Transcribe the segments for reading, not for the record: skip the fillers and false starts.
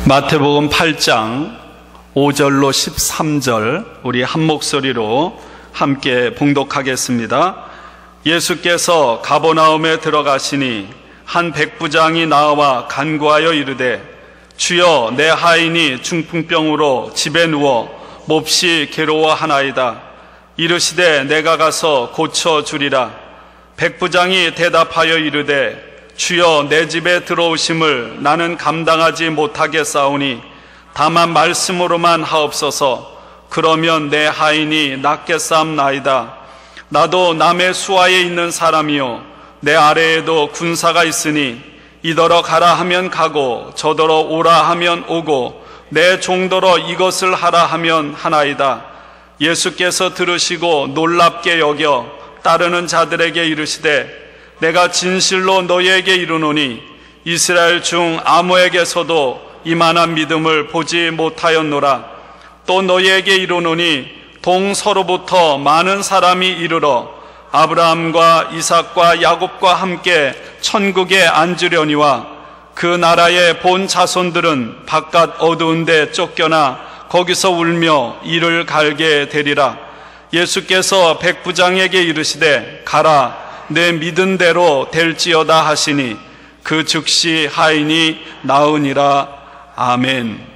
마태복음 8장 5절로 13절 우리 한 목소리로 함께 봉독하겠습니다. 예수께서 가버나움에 들어가시니 한 백부장이 나와 간구하여 이르되 주여, 내 하인이 중풍병으로 집에 누워 몹시 괴로워하나이다. 이르시되 내가 가서 고쳐주리라. 백부장이 대답하여 이르되 주여, 내 집에 들어오심을 나는 감당하지 못하겠사오니 다만 말씀으로만 하옵소서. 그러면 내 하인이 낫겠사옵나이다. 나도 남의 수하에 있는 사람이요 내 아래에도 군사가 있으니 이더러 가라 하면 가고 저더러 오라 하면 오고 내 종더러 이것을 하라 하면 하나이다. 예수께서 들으시고 놀랍게 여겨 따르는 자들에게 이르시되 내가 진실로 너희에게 이르노니 이스라엘 중 아무에게서도 이만한 믿음을 보지 못하였노라. 또 너희에게 이르노니 동서로부터 많은 사람이 이르러 아브라함과 이삭과 야곱과 함께 천국에 앉으려니와 그 나라의 본 자손들은 바깥 어두운 데 쫓겨나 거기서 울며 이를 갈게 되리라. 예수께서 백부장에게 이르시되 가라, 내 믿은 대로 될지어다 하시니 그 즉시 하인이 나으니라. 아멘.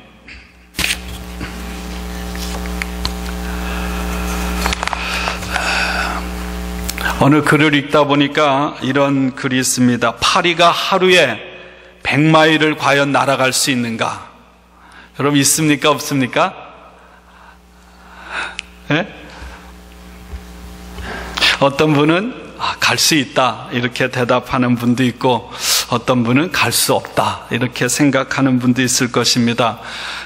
어느 글을 읽다 보니까 이런 글이 있습니다. 파리가 하루에 100마일을 과연 날아갈 수 있는가? 여러분, 있습니까? 없습니까? 네? 어떤 분은 갈 수 있다 이렇게 대답하는 분도 있고 어떤 분은 갈 수 없다 이렇게 생각하는 분도 있을 것입니다.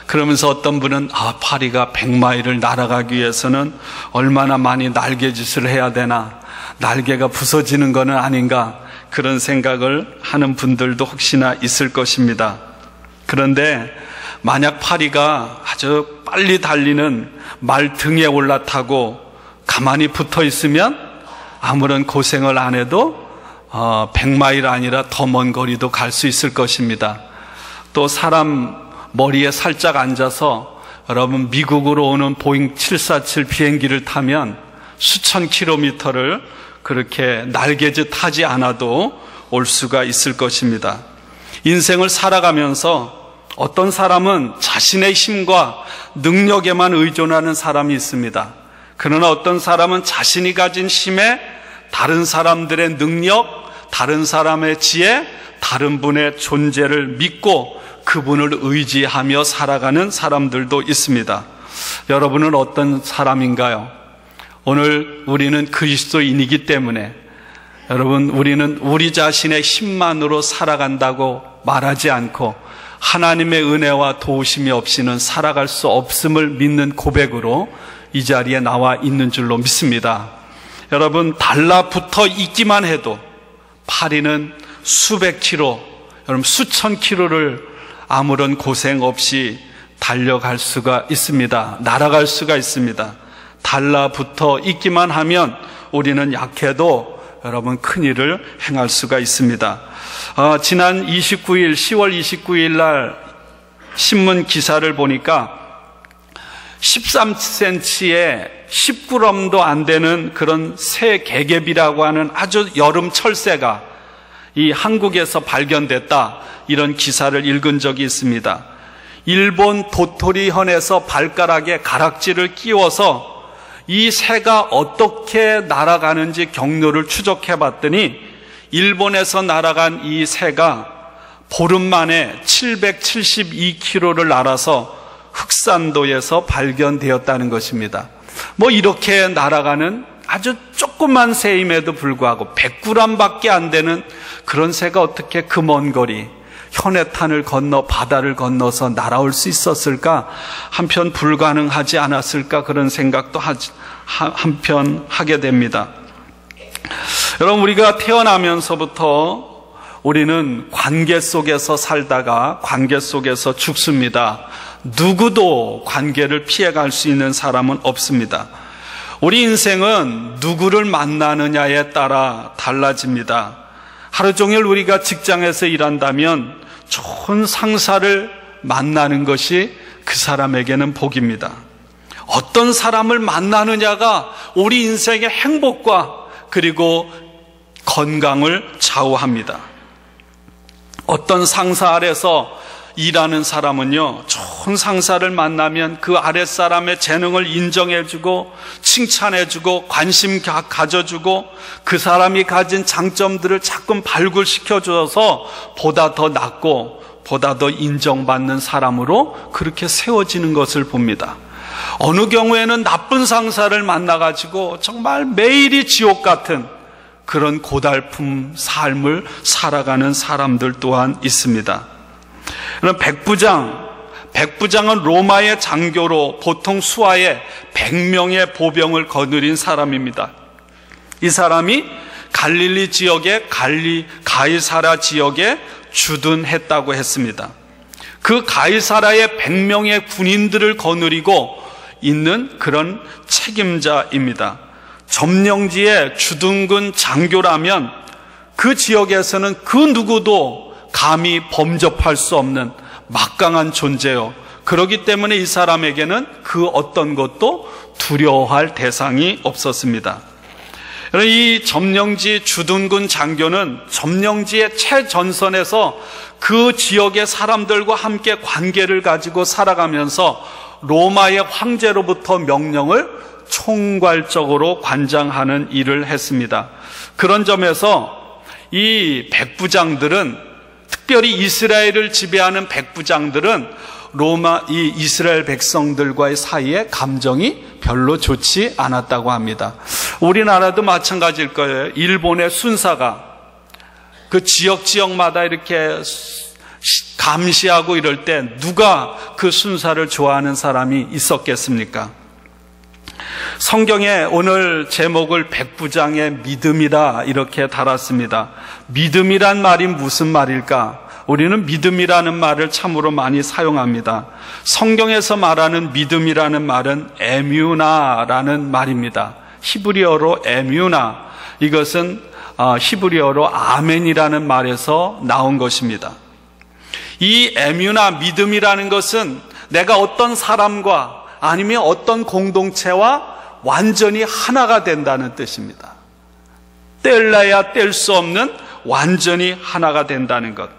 그러면서 어떤 분은 파리가 100마일을 날아가기 위해서는 얼마나 많이 날개짓을 해야 되나, 날개가 부서지는 것은 아닌가, 그런 생각을 하는 분들도 혹시나 있을 것입니다. 그런데 만약 파리가 아주 빨리 달리는 말 등에 올라타고 가만히 붙어 있으면 아무런 고생을 안 해도 100마일 아니라 더 먼 거리도 갈 수 있을 것입니다. 또 사람 머리에 살짝 앉아서 여러분 미국으로 오는 보잉 747 비행기를 타면 수천 킬로미터를 그렇게 날개짓 하지 않아도 올 수가 있을 것입니다. 인생을 살아가면서 어떤 사람은 자신의 힘과 능력에만 의존하는 사람이 있습니다. 그러나 어떤 사람은 자신이 가진 힘에 다른 사람들의 능력, 다른 사람의 지혜, 다른 분의 존재를 믿고 그분을 의지하며 살아가는 사람들도 있습니다. 여러분은 어떤 사람인가요? 오늘 우리는 그리스도인이기 때문에 여러분, 우리는 우리 자신의 힘만으로 살아간다고 말하지 않고 하나님의 은혜와 도우심이 없이는 살아갈 수 없음을 믿는 고백으로 이 자리에 나와 있는 줄로 믿습니다. 여러분, 달라붙어 있기만 해도 파리는 수백 킬로, 여러분 수천 킬로를 아무런 고생 없이 달려갈 수가 있습니다. 날아갈 수가 있습니다. 달라붙어 있기만 하면 우리는 약해도 여러분 큰일을 행할 수가 있습니다. 지난 29일 10월 29일 날 신문 기사를 보니까 13cm에 10g도 안 되는 그런 새 개개비라고 하는 아주 여름 철새가 이 한국에서 발견됐다, 이런 기사를 읽은 적이 있습니다. 일본 도토리현에서 발가락에 가락지를 끼워서 이 새가 어떻게 날아가는지 경로를 추적해 봤더니 일본에서 날아간 이 새가 보름 만에 772km를 날아서 흑산도에서 발견되었다는 것입니다. 이렇게 날아가는 아주 조그만 새임에도 불구하고 100g밖에 안 되는 그런 새가 어떻게 그 먼 거리 현해탄을 건너 바다를 건너서 날아올 수 있었을까? 한편 불가능하지 않았을까? 그런 생각도 한편 하게 됩니다. 여러분, 우리가 태어나면서부터 우리는 관계 속에서 살다가 관계 속에서 죽습니다. 누구도 관계를 피해갈 수 있는 사람은 없습니다. 우리 인생은 누구를 만나느냐에 따라 달라집니다. 하루 종일 우리가 직장에서 일한다면 좋은 상사를 만나는 것이 그 사람에게는 복입니다. 어떤 사람을 만나느냐가 우리 인생의 행복과 그리고 건강을 좌우합니다. 어떤 상사 아래서 일하는 사람은요, 좋은 상사를 만나면 그 아랫사람의 재능을 인정해주고 칭찬해주고 관심 가져주고 그 사람이 가진 장점들을 자꾸 발굴시켜줘서 보다 더 낫고 보다 더 인정받는 사람으로 그렇게 세워지는 것을 봅니다. 어느 경우에는 나쁜 상사를 만나가지고 정말 매일이 지옥 같은 그런 고달픈 삶을 살아가는 사람들 또한 있습니다. 그럼 백부장은 로마의 장교로 보통 수하에 100명의 보병을 거느린 사람입니다. 이 사람이 갈릴리 지역의 가이사라 지역에 주둔했다고 했습니다. 그 가이사라의 100명의 군인들을 거느리고 있는 그런 책임자입니다. 점령지의 주둔군 장교라면 그 지역에서는 그 누구도 감히 범접할 수 없는 막강한 존재요. 그렇기 때문에 이 사람에게는 그 어떤 것도 두려워할 대상이 없었습니다. 이 점령지 주둔군 장교는 점령지의 최전선에서 그 지역의 사람들과 함께 관계를 가지고 살아가면서 로마의 황제로부터 명령을 총괄적으로 관장하는 일을 했습니다. 그런 점에서 이 백부장들은, 특별히 이스라엘을 지배하는 백부장들은 이 이스라엘 백성들과의 사이에 감정이 별로 좋지 않았다고 합니다. 우리나라도 마찬가지일 거예요. 일본의 순사가 그 지역마다 이렇게 감시하고 이럴 때 누가 그 순사를 좋아하는 사람이 있었겠습니까? 성경에 오늘 제목을 백부장의 믿음이라 이렇게 달았습니다. 믿음이란 말이 무슨 말일까? 우리는 믿음이라는 말을 참으로 많이 사용합니다. 성경에서 말하는 믿음이라는 말은 에뮤나라는 말입니다. 히브리어로 에뮤나, 이것은 히브리어로 아멘이라는 말에서 나온 것입니다. 이 에뮤나, 믿음이라는 것은 내가 어떤 사람과 아니면 어떤 공동체와 완전히 하나가 된다는 뜻입니다. 뗄래야 뗄 수 없는 완전히 하나가 된다는 것.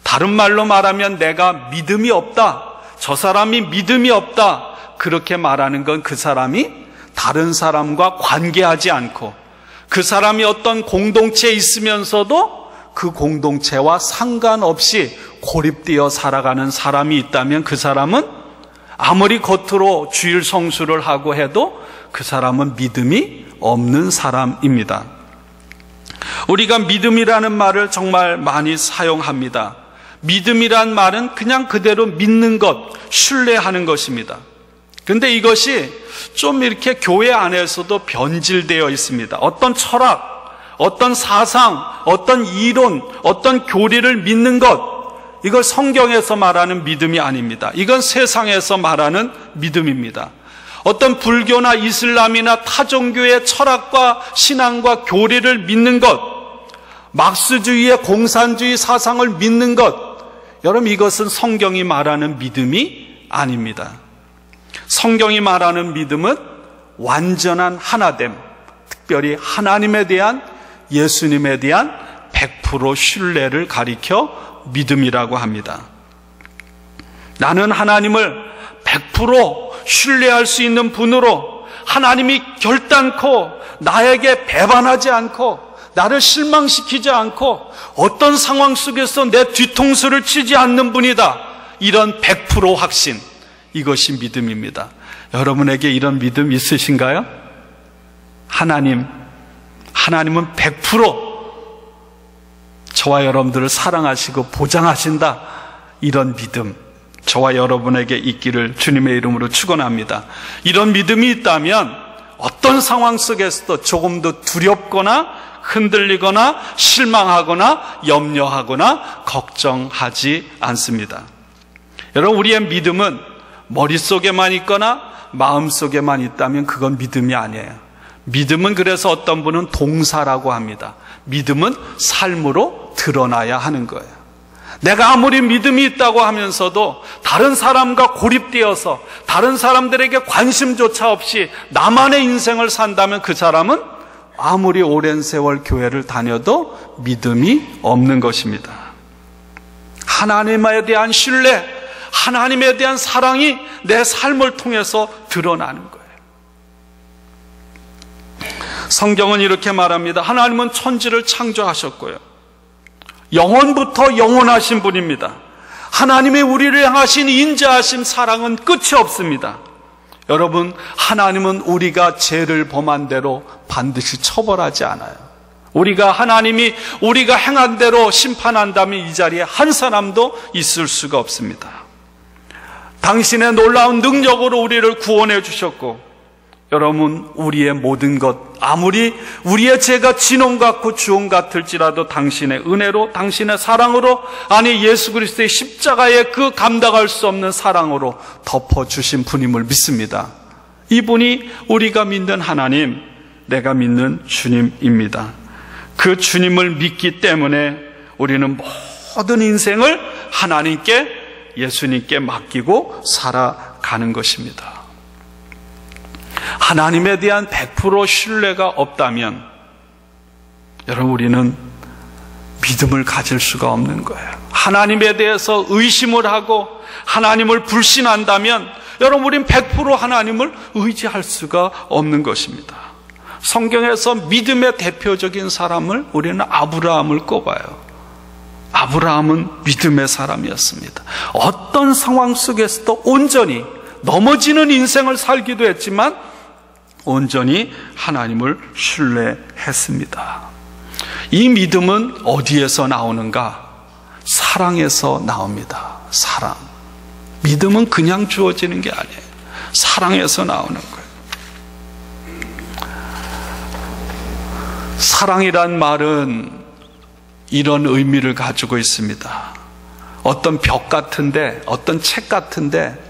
다른 말로 말하면 내가 믿음이 없다, 저 사람이 믿음이 없다, 그렇게 말하는 건 그 사람이 다른 사람과 관계하지 않고 그 사람이 어떤 공동체에 있으면서도 그 공동체와 상관없이 고립되어 살아가는 사람이 있다면 그 사람은 아무리 겉으로 주일 성수를 하고 해도 그 사람은 믿음이 없는 사람입니다. 우리가 믿음이라는 말을 정말 많이 사용합니다. 믿음이란 말은 그냥 그대로 믿는 것, 신뢰하는 것입니다. 그런데 이것이 좀 이렇게 교회 안에서도 변질되어 있습니다. 어떤 철학, 어떤 사상, 어떤 이론, 어떤 교리를 믿는 것, 이걸 성경에서 말하는 믿음이 아닙니다. 이건 세상에서 말하는 믿음입니다. 어떤 불교나 이슬람이나 타종교의 철학과 신앙과 교리를 믿는 것, 막스주의의 공산주의 사상을 믿는 것, 여러분 이것은 성경이 말하는 믿음이 아닙니다. 성경이 말하는 믿음은 완전한 하나됨, 특별히 하나님에 대한, 예수님에 대한 100% 신뢰를 가리켜 믿음이라고 합니다. 나는 하나님을 100% 신뢰할 수 있는 분으로, 하나님이 결단코 나에게 배반하지 않고 나를 실망시키지 않고 어떤 상황 속에서 내 뒤통수를 치지 않는 분이다, 이런 100% 확신, 이것이 믿음입니다. 여러분에게 이런 믿음 있으신가요? 하나님은 100% 저와 여러분들을 사랑하시고 보장하신다, 이런 믿음 저와 여러분에게 있기를 주님의 이름으로 축원합니다. 이런 믿음이 있다면 어떤 상황 속에서도 조금 더 두렵거나 흔들리거나 실망하거나 염려하거나 걱정하지 않습니다. 여러분, 우리의 믿음은 머릿속에만 있거나 마음속에만 있다면 그건 믿음이 아니에요. 믿음은, 그래서 어떤 분은 동사라고 합니다. 믿음은 삶으로 드러나야 하는 거예요. 내가 아무리 믿음이 있다고 하면서도 다른 사람과 고립되어서 다른 사람들에게 관심조차 없이 나만의 인생을 산다면 그 사람은 아무리 오랜 세월 교회를 다녀도 믿음이 없는 것입니다. 하나님에 대한 신뢰, 하나님에 대한 사랑이 내 삶을 통해서 드러나는 거예요. 성경은 이렇게 말합니다. 하나님은 천지를 창조하셨고요, 영원부터 영원하신 분입니다. 하나님의 우리를 향하신 인자하심, 사랑은 끝이 없습니다. 여러분, 하나님은 우리가 죄를 범한 대로 반드시 처벌하지 않아요. 하나님이 우리가 행한 대로 심판한다면 이 자리에 한 사람도 있을 수가 없습니다. 당신의 놀라운 능력으로 우리를 구원해 주셨고, 여러분, 우리의 모든 것, 아무리 우리의 죄가 진홍 같고 주홍 같을지라도 당신의 은혜로, 당신의 사랑으로, 아니 예수 그리스도의 십자가의 그 감당할 수 없는 사랑으로 덮어주신 분임을 믿습니다. 이분이 우리가 믿는 하나님, 내가 믿는 주님입니다. 그 주님을 믿기 때문에 우리는 모든 인생을 하나님께, 예수님께 맡기고 살아가는 것입니다. 하나님에 대한 100% 신뢰가 없다면 여러분, 우리는 믿음을 가질 수가 없는 거예요. 하나님에 대해서 의심을 하고 하나님을 불신한다면 여러분, 우리는 100% 하나님을 의지할 수가 없는 것입니다. 성경에서 믿음의 대표적인 사람을 우리는 아브라함을 꼽아요. 아브라함은 믿음의 사람이었습니다. 어떤 상황 속에서도 온전히, 넘어지는 인생을 살기도 했지만 온전히 하나님을 신뢰했습니다. 이 믿음은 어디에서 나오는가? 사랑에서 나옵니다. 사랑. 믿음은 그냥 주어지는 게 아니에요. 사랑에서 나오는 거예요. 사랑이란 말은 이런 의미를 가지고 있습니다. 어떤 벽 같은데, 어떤 책 같은데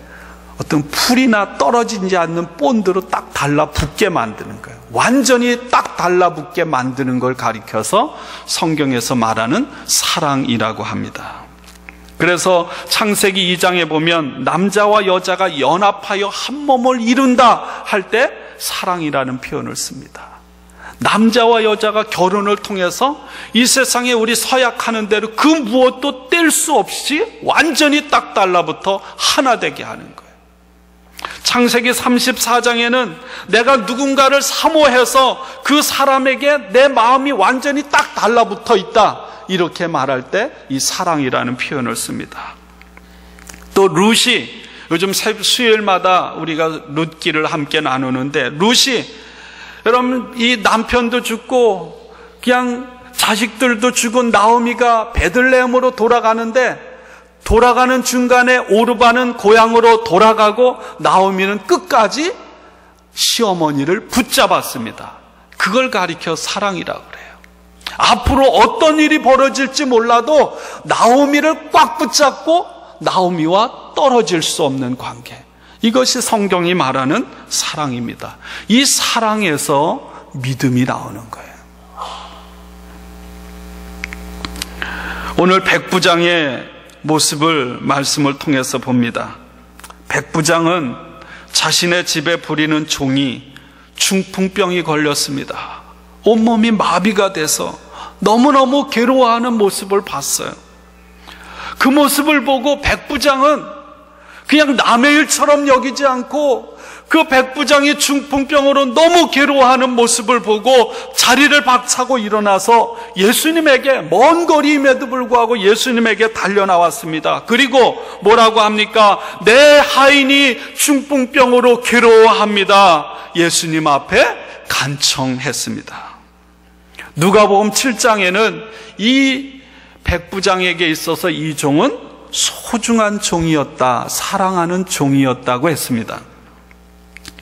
어떤 풀이나 떨어지지 않는 본드로 딱 달라붙게 만드는 거예요. 완전히 딱 달라붙게 만드는 걸 가리켜서 성경에서 말하는 사랑이라고 합니다. 그래서 창세기 2장에 보면 남자와 여자가 연합하여 한 몸을 이룬다 할 때 사랑이라는 표현을 씁니다. 남자와 여자가 결혼을 통해서 이 세상에 우리 서약하는 대로 그 무엇도 뗄 수 없이 완전히 딱 달라붙어 하나 되게 하는 거예요. 창세기 34장에는 내가 누군가를 사모해서 그 사람에게 내 마음이 완전히 딱 달라붙어 있다, 이렇게 말할 때 이 사랑이라는 표현을 씁니다. 또 룻이, 요즘 수요일마다 우리가 룻기를 함께 나누는데, 룻이 여러분, 이 남편도 죽고 그냥 자식들도 죽은 나오미가 베들레헴으로 돌아가는데, 돌아가는 중간에 오르바는 고향으로 돌아가고 나오미는 끝까지 시어머니를 붙잡았습니다. 그걸 가리켜 사랑이라고 그래요. 앞으로 어떤 일이 벌어질지 몰라도 나오미를 꽉 붙잡고 나오미와 떨어질 수 없는 관계, 이것이 성경이 말하는 사랑입니다. 이 사랑에서 믿음이 나오는 거예요. 오늘 백부장의 모습을 말씀을 통해서 봅니다. 백부장은 자신의 집에 부리는 종이 중풍병이 걸렸습니다. 온몸이 마비가 돼서 너무너무 괴로워하는 모습을 봤어요. 그 모습을 보고 백부장은 그냥 남의 일처럼 여기지 않고 그 백부장이 중풍병으로 너무 괴로워하는 모습을 보고 자리를 박차고 일어나서 예수님에게, 먼 거리임에도 불구하고 예수님에게 달려나왔습니다. 그리고 뭐라고 합니까? 내 하인이 중풍병으로 괴로워합니다. 예수님 앞에 간청했습니다. 누가복음 7장에는 이 백부장에게 있어서 이 종은 소중한 종이었다, 사랑하는 종이었다고 했습니다.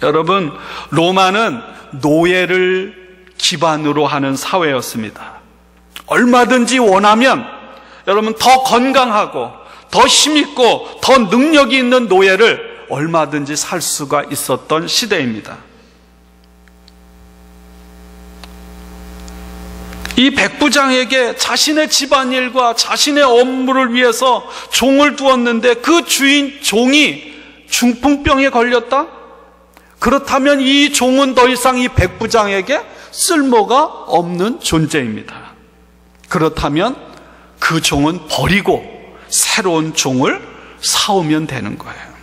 여러분, 로마는 노예를 기반으로 하는 사회였습니다. 얼마든지 원하면 여러분, 더 건강하고 더 힘있고 더 능력이 있는 노예를 얼마든지 살 수가 있었던 시대입니다. 이 백부장에게 자신의 집안일과 자신의 업무를 위해서 종을 두었는데 그 주인 종이 중풍병에 걸렸다? 그렇다면 이 종은 더 이상 이 백부장에게 쓸모가 없는 존재입니다. 그렇다면 그 종은 버리고 새로운 종을 사오면 되는 거예요.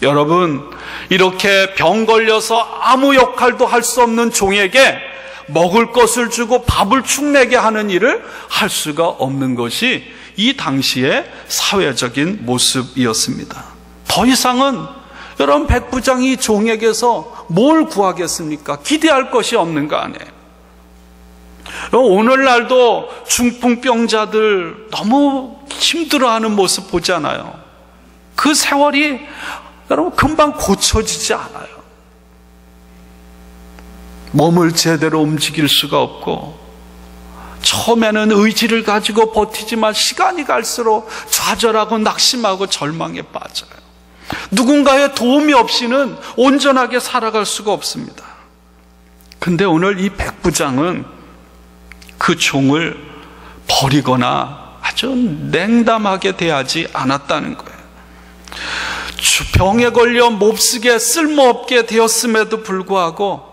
여러분, 이렇게 병 걸려서 아무 역할도 할 수 없는 종에게 먹을 것을 주고 밥을 축내게 하는 일을 할 수가 없는 것이 이 당시의 사회적인 모습이었습니다. 더 이상은 여러분, 백부장이 종에게서 뭘 구하겠습니까? 기대할 것이 없는 거 아니에요. 오늘날도 중풍병자들 너무 힘들어하는 모습 보잖아요. 그 세월이 여러분 금방 고쳐지지 않아요. 몸을 제대로 움직일 수가 없고, 처음에는 의지를 가지고 버티지만 시간이 갈수록 좌절하고 낙심하고 절망에 빠져요. 누군가의 도움이 없이는 온전하게 살아갈 수가 없습니다. 근데 오늘 이 백부장은 그 종을 버리거나 아주 냉담하게 대하지 않았다는 거예요. 병에 걸려 몹쓰게 쓸모없게 되었음에도 불구하고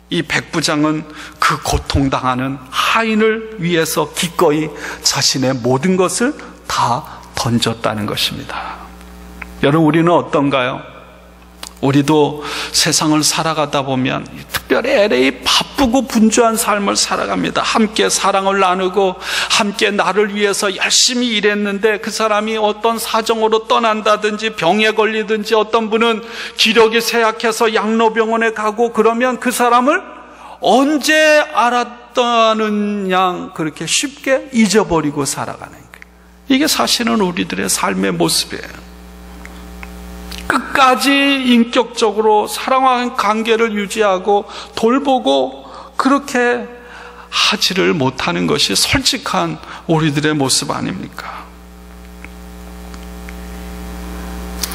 이 백부장은 그 고통당하는 하인을 위해서 기꺼이 자신의 모든 것을 다 던졌다는 것입니다. 여러분, 우리는 어떤가요? 우리도 세상을 살아가다 보면 특별히 LA 바쁘고 분주한 삶을 살아갑니다. 함께 사랑을 나누고 함께 나를 위해서 열심히 일했는데 그 사람이 어떤 사정으로 떠난다든지 병에 걸리든지, 어떤 분은 기력이 쇠약해서 양로병원에 가고, 그러면 그 사람을 언제 알았다는 양 그렇게 쉽게 잊어버리고 살아가는 거예요. 이게 사실은 우리들의 삶의 모습이에요. 끝까지 인격적으로 사랑하는 관계를 유지하고 돌보고 그렇게 하지를 못하는 것이 솔직한 우리들의 모습 아닙니까?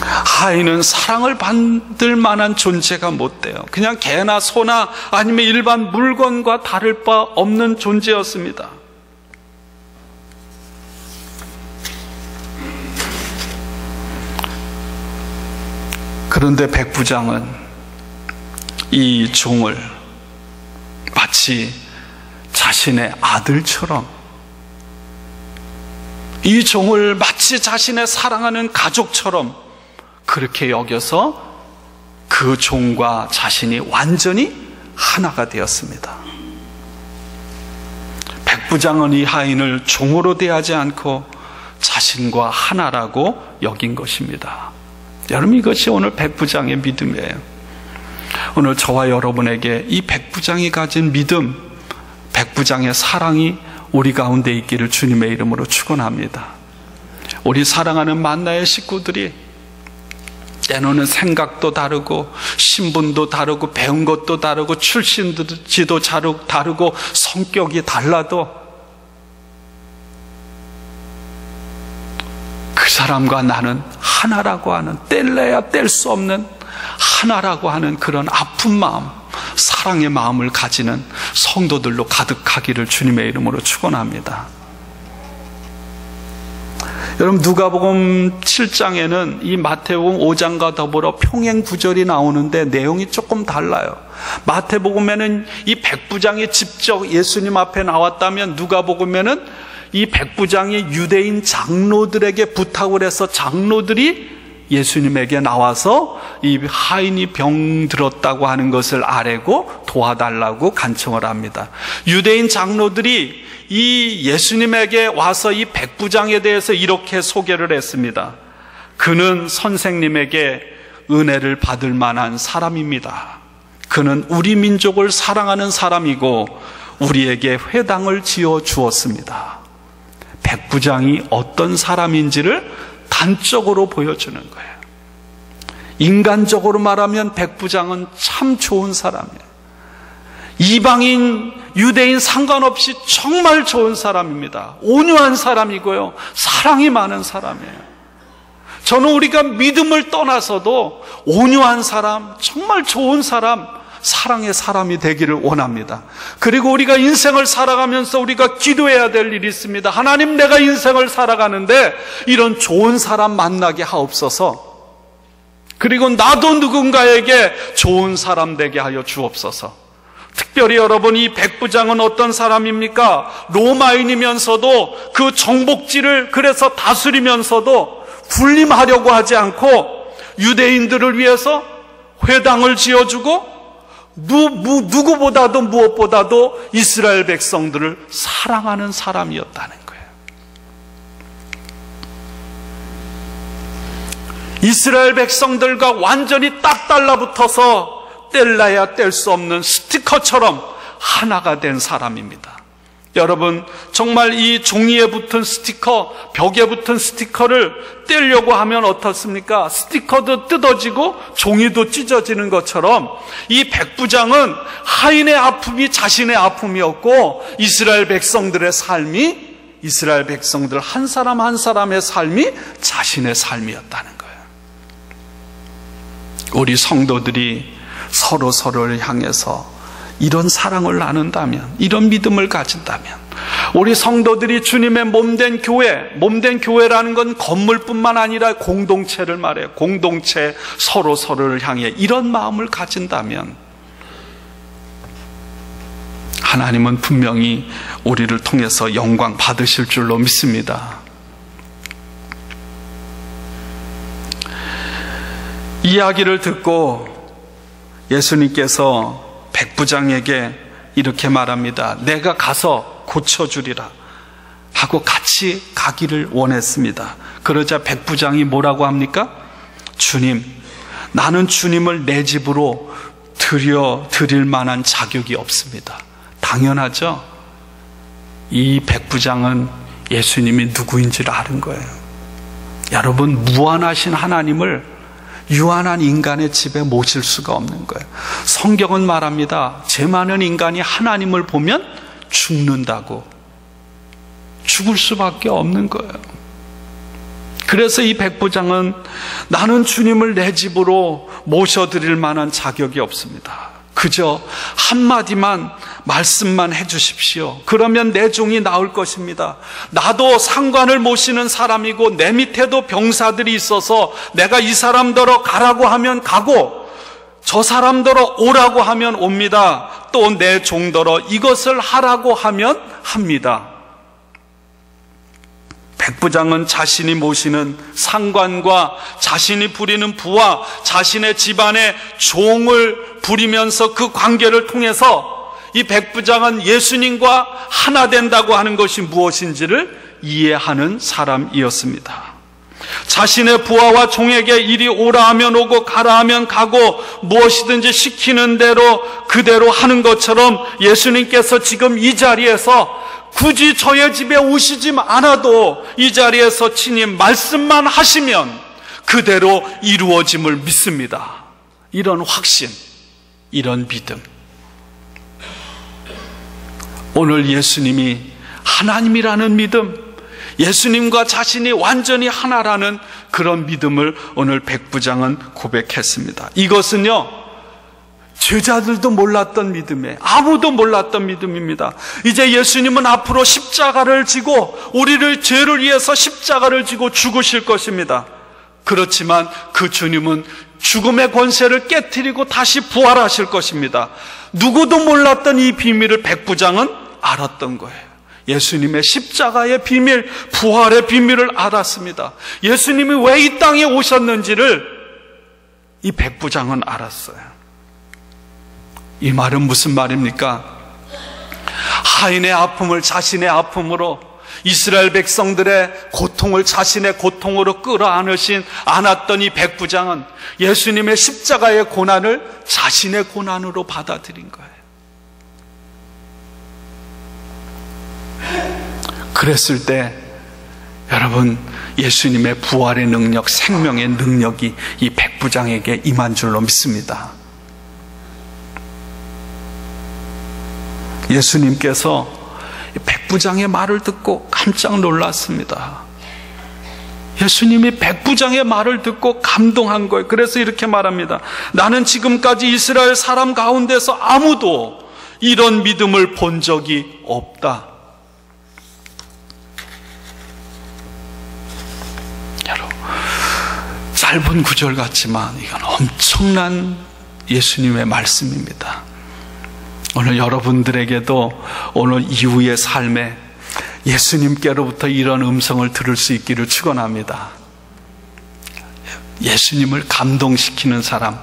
하인은 사랑을 받을 만한 존재가 못 돼요. 그냥 개나 소나 아니면 일반 물건과 다를 바 없는 존재였습니다. 그런데 백부장은 이 종을 마치 자신의 아들처럼, 이 종을 마치 자신의 사랑하는 가족처럼 그렇게 여겨서 그 종과 자신이 완전히 하나가 되었습니다. 백부장은 이 하인을 종으로 대하지 않고 자신과 하나라고 여긴 것입니다. 여러분, 이것이 오늘 백부장의 믿음이에요. 오늘 저와 여러분에게 이 백부장이 가진 믿음, 백부장의 사랑이 우리 가운데 있기를 주님의 이름으로 축원합니다. 우리 사랑하는 만나의 식구들이 때로는 생각도 다르고 신분도 다르고 배운 것도 다르고 출신지도 다르고 성격이 달라도 그 사람과 나는 하나라고 하는, 뗄래야 뗄 수 없는 하나라고 하는 그런 아픈 마음, 사랑의 마음을 가지는 성도들로 가득하기를 주님의 이름으로 축원합니다. 여러분, 누가복음 7장에는 이 마태복음 5장과 더불어 평행 구절이 나오는데 내용이 조금 달라요. 마태복음에는 이 백부장이 직접 예수님 앞에 나왔다면, 누가복음에는 이 백부장이 유대인 장로들에게 부탁을 해서 장로들이 예수님에게 나와서 이 하인이 병들었다고 하는 것을 아뢰고 도와달라고 간청을 합니다. 유대인 장로들이 이 예수님에게 와서 이 백부장에 대해서 이렇게 소개를 했습니다. 그는 선생님에게 은혜를 받을 만한 사람입니다. 그는 우리 민족을 사랑하는 사람이고 우리에게 회당을 지어 주었습니다. 백부장이 어떤 사람인지를 단적으로 보여주는 거예요. 인간적으로 말하면 백부장은 참 좋은 사람이에요. 이방인, 유대인 상관없이 정말 좋은 사람입니다. 온유한 사람이고요, 사랑이 많은 사람이에요. 저는 우리가 믿음을 떠나서도 온유한 사람, 정말 좋은 사람, 사랑의 사람이 되기를 원합니다. 그리고 우리가 인생을 살아가면서 우리가 기도해야 될 일이 있습니다. 하나님, 내가 인생을 살아가는데 이런 좋은 사람 만나게 하옵소서. 그리고 나도 누군가에게 좋은 사람 되게 하여 주옵소서. 특별히 여러분, 이 백부장은 어떤 사람입니까? 로마인이면서도 그 정복지를 그래서 다스리면서도 군림하려고 하지 않고 유대인들을 위해서 회당을 지어주고 누구보다도 무엇보다도 이스라엘 백성들을 사랑하는 사람이었다는 거예요. 이스라엘 백성들과 완전히 딱 달라붙어서 뗄래야 뗄 수 없는 스티커처럼 하나가 된 사람입니다. 여러분, 정말 이 종이에 붙은 스티커, 벽에 붙은 스티커를 떼려고 하면 어떻습니까? 스티커도 뜯어지고 종이도 찢어지는 것처럼 이 백부장은 하인의 아픔이 자신의 아픔이었고 이스라엘 백성들의 삶이, 이스라엘 백성들 한 사람 한 사람의 삶이 자신의 삶이었다는 거예요. 우리 성도들이 서로를 향해서 이런 사랑을 나눈다면, 이런 믿음을 가진다면, 우리 성도들이 주님의 몸된 교회라는 건 건물뿐만 아니라 공동체를 말해요. 공동체 서로를 향해 이런 마음을 가진다면 하나님은 분명히 우리를 통해서 영광 받으실 줄로 믿습니다. 이야기를 듣고 예수님께서 백부장에게 이렇게 말합니다. 내가 가서 고쳐주리라 하고 같이 가기를 원했습니다. 그러자 백부장이 뭐라고 합니까? 주님, 나는 주님을 내 집으로 드릴 만한 자격이 없습니다. 당연하죠. 이 백부장은 예수님이 누구인지를 아는 거예요. 여러분, 무한하신 하나님을 유한한 인간의 집에 모실 수가 없는 거예요. 성경은 말합니다. 죄 많은 인간이 하나님을 보면 죽는다고. 죽을 수밖에 없는 거예요. 그래서 이 백부장은 나는 주님을 내 집으로 모셔드릴 만한 자격이 없습니다. 그저 한마디만 말씀만 해주십시오. 그러면 내 종이 나을 것입니다. 나도 상관을 모시는 사람이고 내 밑에도 병사들이 있어서 내가 이 사람더러 가라고 하면 가고 저 사람더러 오라고 하면 옵니다. 또 내 종더러 이것을 하라고 하면 합니다. 백부장은 자신이 모시는 상관과 자신이 부리는 부와 자신의 집안의 종을 부리면서 그 관계를 통해서 이 백부장은 예수님과 하나 된다고 하는 것이 무엇인지를 이해하는 사람이었습니다. 자신의 부하와 종에게 이리 오라 하면 오고 가라 하면 가고 무엇이든지 시키는 대로 그대로 하는 것처럼 예수님께서 지금 이 자리에서 굳이 저의 집에 오시지 않아도 이 자리에서 친히 말씀만 하시면 그대로 이루어짐을 믿습니다. 이런 확신, 이런 믿음. 오늘 예수님이 하나님이라는 믿음, 예수님과 자신이 완전히 하나라는 그런 믿음을 오늘 백부장은 고백했습니다. 이것은요, 제자들도 몰랐던 믿음이에요. 아무도 몰랐던 믿음입니다. 이제 예수님은 앞으로 십자가를 지고 우리를 죄를 위해서 십자가를 지고 죽으실 것입니다. 그렇지만 그 주님은 죽음의 권세를 깨트리고 다시 부활하실 것입니다. 누구도 몰랐던 이 비밀을 백부장은 알았던 거예요. 예수님의 십자가의 비밀, 부활의 비밀을 알았습니다. 예수님이 왜 이 땅에 오셨는지를 이 백부장은 알았어요. 이 말은 무슨 말입니까? 하인의 아픔을 자신의 아픔으로, 이스라엘 백성들의 고통을 자신의 고통으로 끌어안았던 이 백부장은 예수님의 십자가의 고난을 자신의 고난으로 받아들인 거예요. 그랬을 때 여러분, 예수님의 부활의 능력, 생명의 능력이 이 백부장에게 임한 줄로 믿습니다. 예수님께서 백부장의 말을 듣고 깜짝 놀랐습니다. 예수님이 백부장의 말을 듣고 감동한 거예요. 그래서 이렇게 말합니다. 나는 지금까지 이스라엘 사람 가운데서 아무도 이런 믿음을 본 적이 없다. 여러분, 짧은 구절 같지만 이건 엄청난 예수님의 말씀입니다. 오늘 여러분들에게도 오늘 이후의 삶에 예수님께로부터 이런 음성을 들을 수 있기를 축원합니다. 예수님을 감동시키는 사람.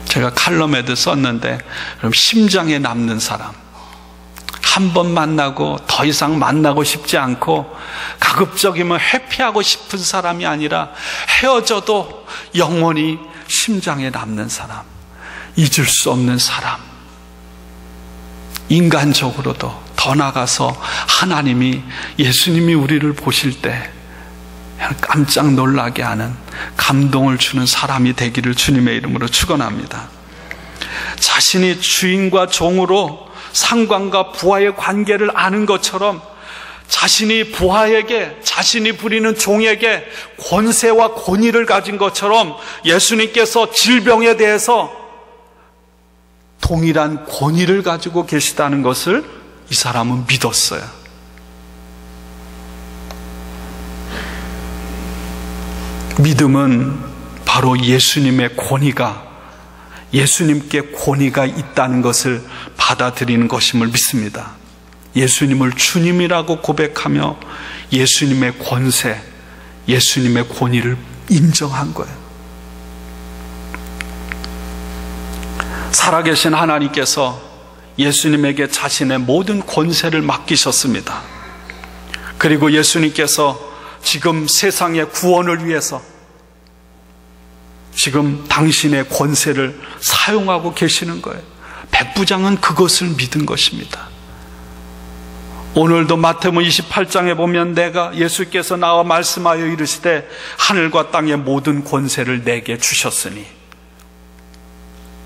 제가 칼럼에도 썼는데, 그럼 심장에 남는 사람. 한 번 만나고 더 이상 만나고 싶지 않고 가급적이면 회피하고 싶은 사람이 아니라 헤어져도 영원히 심장에 남는 사람. 잊을 수 없는 사람. 인간적으로도 더 나아가서 하나님이, 예수님이 우리를 보실 때 깜짝 놀라게 하는, 감동을 주는 사람이 되기를 주님의 이름으로 축원합니다. 자신이 주인과 종으로 상관과 부하의 관계를 아는 것처럼 자신이 부하에게, 자신이 부리는 종에게 권세와 권위를 가진 것처럼 예수님께서 질병에 대해서 동일한 권위를 가지고 계시다는 것을 이 사람은 믿었어요. 믿음은 바로 예수님의 권위가, 예수님께 권위가 있다는 것을 받아들이는 것임을 믿습니다. 예수님을 주님이라고 고백하며 예수님의 권세, 예수님의 권위를 인정한 거예요. 살아계신 하나님께서 예수님에게 자신의 모든 권세를 맡기셨습니다. 그리고 예수님께서 지금 세상의 구원을 위해서 지금 당신의 권세를 사용하고 계시는 거예요. 백부장은 그것을 믿은 것입니다. 오늘도 마태복음 28장에 보면 내가, 예수께서 나와 말씀하여 이르시되 하늘과 땅의 모든 권세를 내게 주셨으니,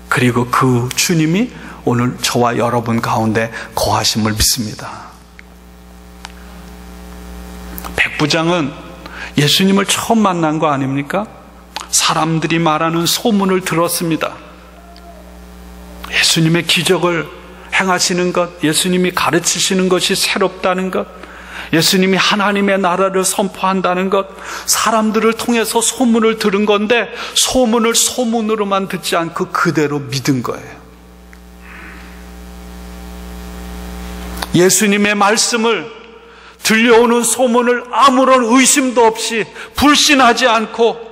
그리고 그 주님이 오늘 저와 여러분 가운데 거하심을 믿습니다. 백부장은 예수님을 처음 만난 거 아닙니까? 사람들이 말하는 소문을 들었습니다. 예수님의 기적을 행하시는 것, 예수님이 가르치시는 것이 새롭다는 것, 예수님이 하나님의 나라를 선포한다는 것, 사람들을 통해서 소문을 들은 건데 소문을 소문으로만 듣지 않고 그대로 믿은 거예요. 예수님의 말씀을, 들려오는 소문을 아무런 의심도 없이 불신하지 않고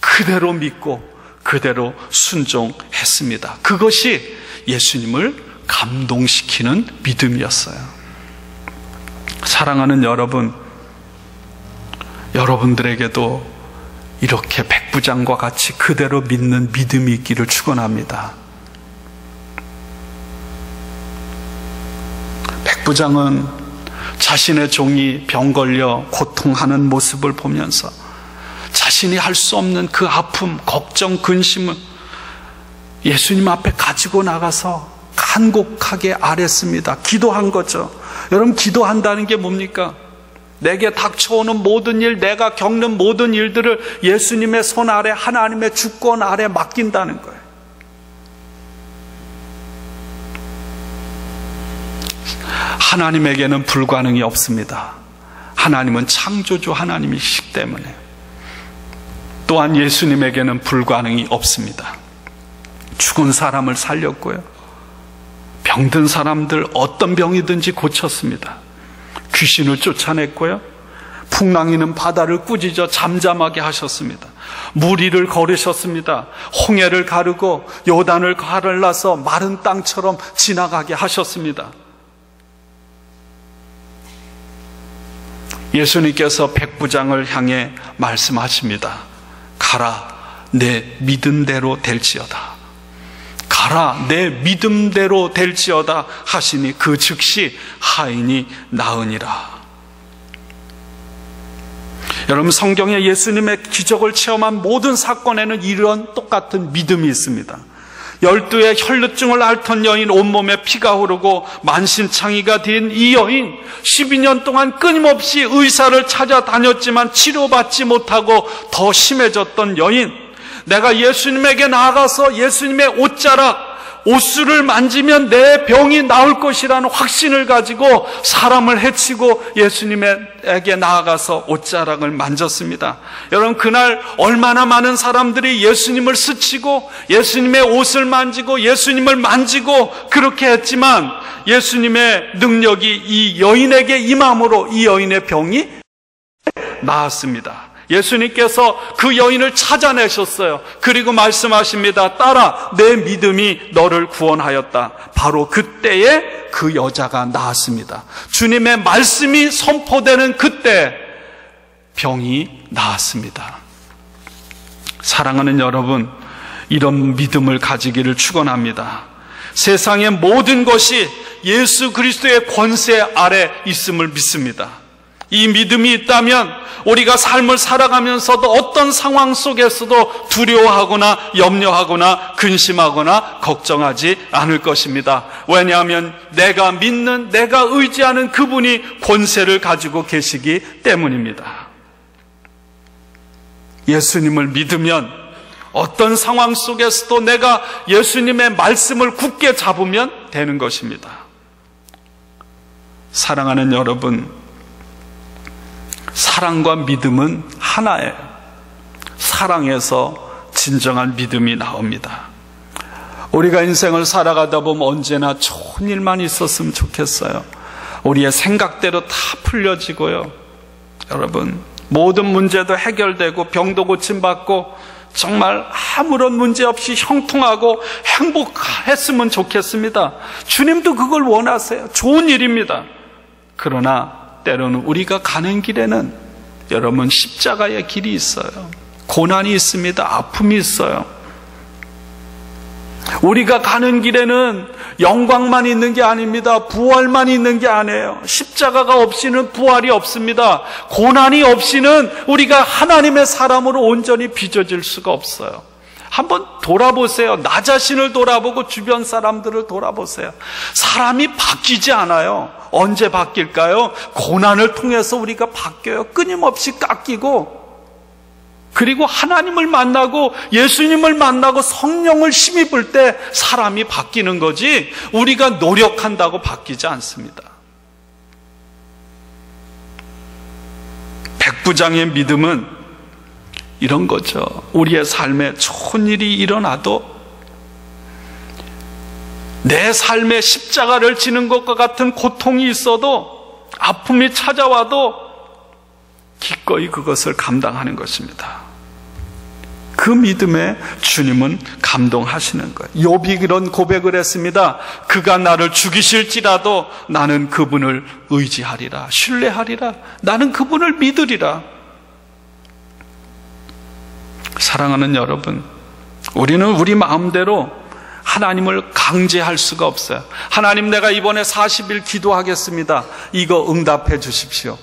그대로 믿고 그대로 순종했습니다. 그것이 예수님을 감동시키는 믿음이었어요. 사랑하는 여러분, 여러분들에게도 이렇게 백부장과 같이 그대로 믿는 믿음이 있기를 축원합니다. 백부장은 자신의 종이 병 걸려 고통하는 모습을 보면서 자신이 할 수 없는 그 아픔, 걱정, 근심을 예수님 앞에 가지고 나가서 간곡하게 아뢰습니다. 기도한 거죠. 여러분, 기도한다는 게 뭡니까? 내게 닥쳐오는 모든 일, 내가 겪는 모든 일들을 예수님의 손 아래, 하나님의 주권 아래 맡긴다는 거예요. 하나님에게는 불가능이 없습니다. 하나님은 창조주 하나님이시기 때문에. 또한 예수님에게는 불가능이 없습니다. 죽은 사람을 살렸고요, 병든 사람들 어떤 병이든지 고쳤습니다. 귀신을 쫓아냈고요, 풍랑이는 바다를 꾸짖어 잠잠하게 하셨습니다. 무리를 걸으셨습니다. 홍해를 가르고 요단을 가를라서 마른 땅처럼 지나가게 하셨습니다. 예수님께서 백부장을 향해 말씀하십니다. 가라, 내 믿음대로 될지어다. 가라, 내 믿음대로 될지어다 하시니 그 즉시 하인이 나으니라. 여러분, 성경에 예수님의 기적을 체험한 모든 사건에는 이런 똑같은 믿음이 있습니다. 12의 혈루증을 앓던 여인, 온몸에 피가 흐르고 만신창이가 된 이 여인, 12년 동안 끊임없이 의사를 찾아다녔지만 치료받지 못하고 더 심해졌던 여인, 내가 예수님에게 나아가서 예수님의 옷자락, 옷수를 만지면 내 병이 나을 것이라는 확신을 가지고 사람을 해치고 예수님에게 나아가서 옷자락을 만졌습니다. 여러분, 그날 얼마나 많은 사람들이 예수님을 스치고 예수님의 옷을 만지고 예수님을 만지고 그렇게 했지만 예수님의 능력이 이 여인에게 임함으로 이 여인의 병이 나았습니다. 예수님께서 그 여인을 찾아내셨어요. 그리고 말씀하십니다. 딸아, 내 믿음이 너를 구원하였다. 바로 그때에 그 여자가 나았습니다. 주님의 말씀이 선포되는 그때 병이 나았습니다. 사랑하는 여러분, 이런 믿음을 가지기를 축원합니다. 세상의 모든 것이 예수 그리스도의 권세 아래 있음을 믿습니다. 이 믿음이 있다면 우리가 삶을 살아가면서도 어떤 상황 속에서도 두려워하거나 염려하거나 근심하거나 걱정하지 않을 것입니다. 왜냐하면 내가 믿는, 내가 의지하는 그분이 권세를 가지고 계시기 때문입니다. 예수님을 믿으면 어떤 상황 속에서도 내가 예수님의 말씀을 굳게 잡으면 되는 것입니다. 사랑하는 여러분, 사랑과 믿음은 하나예요. 사랑에서 진정한 믿음이 나옵니다. 우리가 인생을 살아가다 보면 언제나 좋은 일만 있었으면 좋겠어요. 우리의 생각대로 다 풀려지고요. 여러분, 모든 문제도 해결되고 병도 고침받고 정말 아무런 문제 없이 형통하고 행복했으면 좋겠습니다. 주님도 그걸 원하세요. 좋은 일입니다. 그러나 때로는 우리가 가는 길에는 여러분 십자가의 길이 있어요. 고난이 있습니다. 아픔이 있어요. 우리가 가는 길에는 영광만 있는 게 아닙니다. 부활만 있는 게 아니에요. 십자가가 없이는 부활이 없습니다. 고난이 없이는 우리가 하나님의 사람으로 온전히 빚어질 수가 없어요. 한번 돌아보세요. 나 자신을 돌아보고 주변 사람들을 돌아보세요. 사람이 바뀌지 않아요. 언제 바뀔까요? 고난을 통해서 우리가 바뀌어요. 끊임없이 깎이고, 그리고 하나님을 만나고 예수님을 만나고 성령을 힘입을 때 사람이 바뀌는 거지, 우리가 노력한다고 바뀌지 않습니다. 백부장의 믿음은 이런 거죠. 우리의 삶에 좋은 일이 일어나도 내 삶에 십자가를 지는 것과 같은 고통이 있어도, 아픔이 찾아와도 기꺼이 그것을 감당하는 것입니다. 그 믿음에 주님은 감동하시는 거예요. 욥이 그런 고백을 했습니다. 그가 나를 죽이실지라도 나는 그분을 의지하리라, 신뢰하리라, 나는 그분을 믿으리라. 사랑하는 여러분, 우리는 우리 마음대로 하나님을 강제할 수가 없어요. 하나님, 내가 이번에 40일 기도하겠습니다. 이거 응답해 주십시오.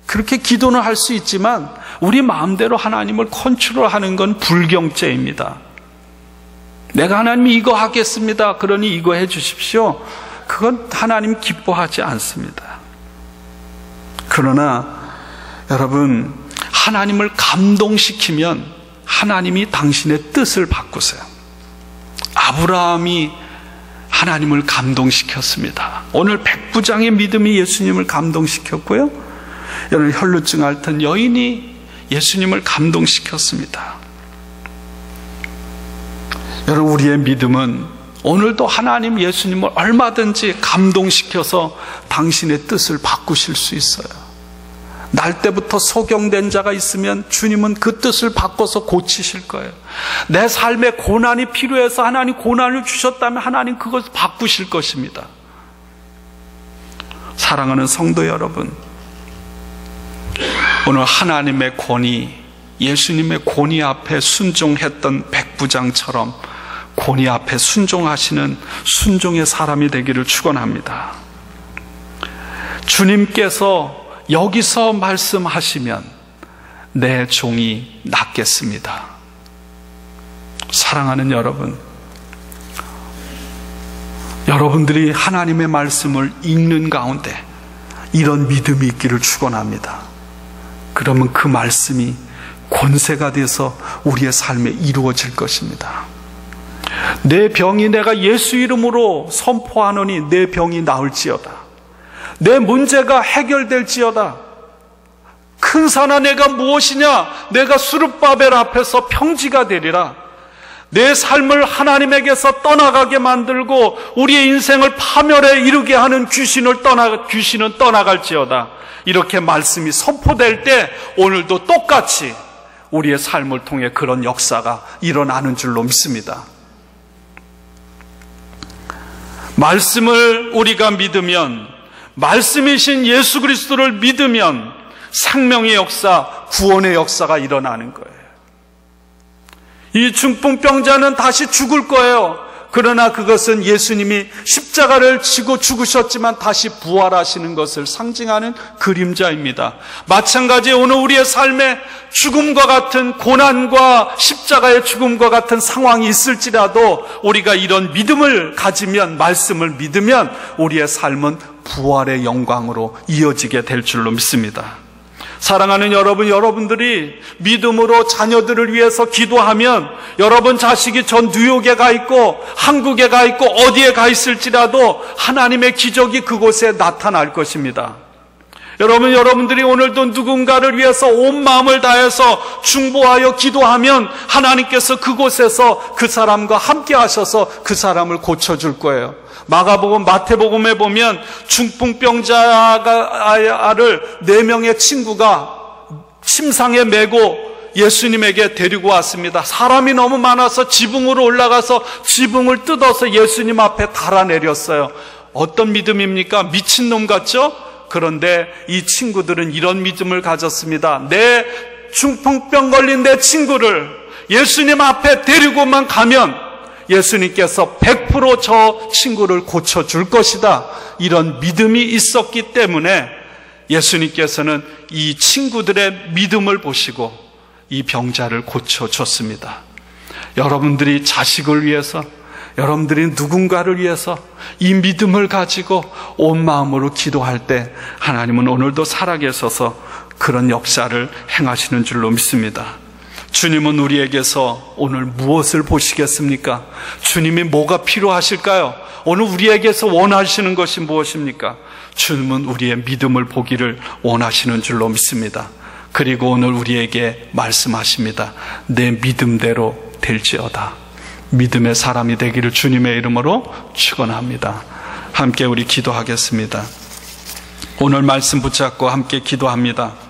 그렇게 기도는 할 수 있지만 우리 마음대로 하나님을 컨트롤하는 건 불경죄입니다. 내가 하나님이 이거 하겠습니다. 그러니 이거 해 주십시오. 그건 하나님 기뻐하지 않습니다. 그러나 여러분, 하나님을 감동시키면 하나님이 당신의 뜻을 바꾸세요. 아브라함이 하나님을 감동시켰습니다. 오늘 백부장의 믿음이 예수님을 감동시켰고요. 여러분, 혈루증 앓던 여인이 예수님을 감동시켰습니다. 여러분, 우리의 믿음은 오늘도 하나님 예수님을 얼마든지 감동시켜서 당신의 뜻을 바꾸실 수 있어요. 날 때부터 소경된 자가 있으면 주님은 그 뜻을 바꿔서 고치실 거예요. 내 삶에 고난이 필요해서 하나님 고난을 주셨다면 하나님 그것을 바꾸실 것입니다. 사랑하는 성도 여러분, 오늘 하나님의 권위, 예수님의 권위 앞에 순종했던 백부장처럼 권위 앞에 순종하시는 순종의 사람이 되기를 축원합니다. 주님께서 여기서 말씀하시면 내 종이 낫겠습니다. 사랑하는 여러분, 여러분들이 하나님의 말씀을 읽는 가운데 이런 믿음이 있기를 축원합니다. 그러면 그 말씀이 권세가 돼서 우리의 삶에 이루어질 것입니다. 내 병이 내가 예수 이름으로 선포하노니 내 병이 나을지어다. 내 문제가 해결될지어다. 큰 산아 내가 무엇이냐? 내가 수룹바벨 앞에서 평지가 되리라. 내 삶을 하나님에게서 떠나가게 만들고 우리의 인생을 파멸에 이르게 하는 귀신은 떠나갈지어다. 이렇게 말씀이 선포될 때 오늘도 똑같이 우리의 삶을 통해 그런 역사가 일어나는 줄로 믿습니다. 말씀을 우리가 믿으면, 말씀이신 예수 그리스도를 믿으면 생명의 역사, 구원의 역사가 일어나는 거예요. 이 중풍병자는 다시 죽을 거예요. 그러나 그것은 예수님이 십자가를 지고 죽으셨지만 다시 부활하시는 것을 상징하는 그림자입니다. 마찬가지 오늘 우리의 삶에 죽음과 같은 고난과 십자가의 죽음과 같은 상황이 있을지라도 우리가 이런 믿음을 가지면, 말씀을 믿으면 우리의 삶은 부활의 영광으로 이어지게 될 줄로 믿습니다. 사랑하는 여러분, 여러분들이 믿음으로 자녀들을 위해서 기도하면 여러분 자식이 전 뉴욕에 가 있고 한국에 가 있고 어디에 가 있을지라도 하나님의 기적이 그곳에 나타날 것입니다. 여러분, 여러분들이 오늘도 누군가를 위해서 온 마음을 다해서 중보하여 기도하면 하나님께서 그곳에서 그 사람과 함께 하셔서 그 사람을 고쳐줄 거예요. 마가복음, 마태복음에 보면 중풍병자를 4명의 친구가 침상에 메고 예수님에게 데리고 왔습니다. 사람이 너무 많아서 지붕으로 올라가서 지붕을 뜯어서 예수님 앞에 달아내렸어요. 어떤 믿음입니까? 미친놈 같죠? 그런데 이 친구들은 이런 믿음을 가졌습니다. 내 중풍병 걸린 내 친구를 예수님 앞에 데리고만 가면 예수님께서 100% 저 친구를 고쳐줄 것이다. 이런 믿음이 있었기 때문에 예수님께서는 이 친구들의 믿음을 보시고 이 병자를 고쳐줬습니다. 여러분들이 자식을 위해서, 여러분들이 누군가를 위해서 이 믿음을 가지고 온 마음으로 기도할 때 하나님은 오늘도 살아계셔서 그런 역사를 행하시는 줄로 믿습니다. 주님은 우리에게서 오늘 무엇을 보시겠습니까? 주님이 뭐가 필요하실까요? 오늘 우리에게서 원하시는 것이 무엇입니까? 주님은 우리의 믿음을 보기를 원하시는 줄로 믿습니다. 그리고 오늘 우리에게 말씀하십니다. 내 믿음대로 될지어다. 믿음의 사람이 되기를 주님의 이름으로 축원합니다. 함께 우리 기도하겠습니다. 오늘 말씀 붙잡고 함께 기도합니다.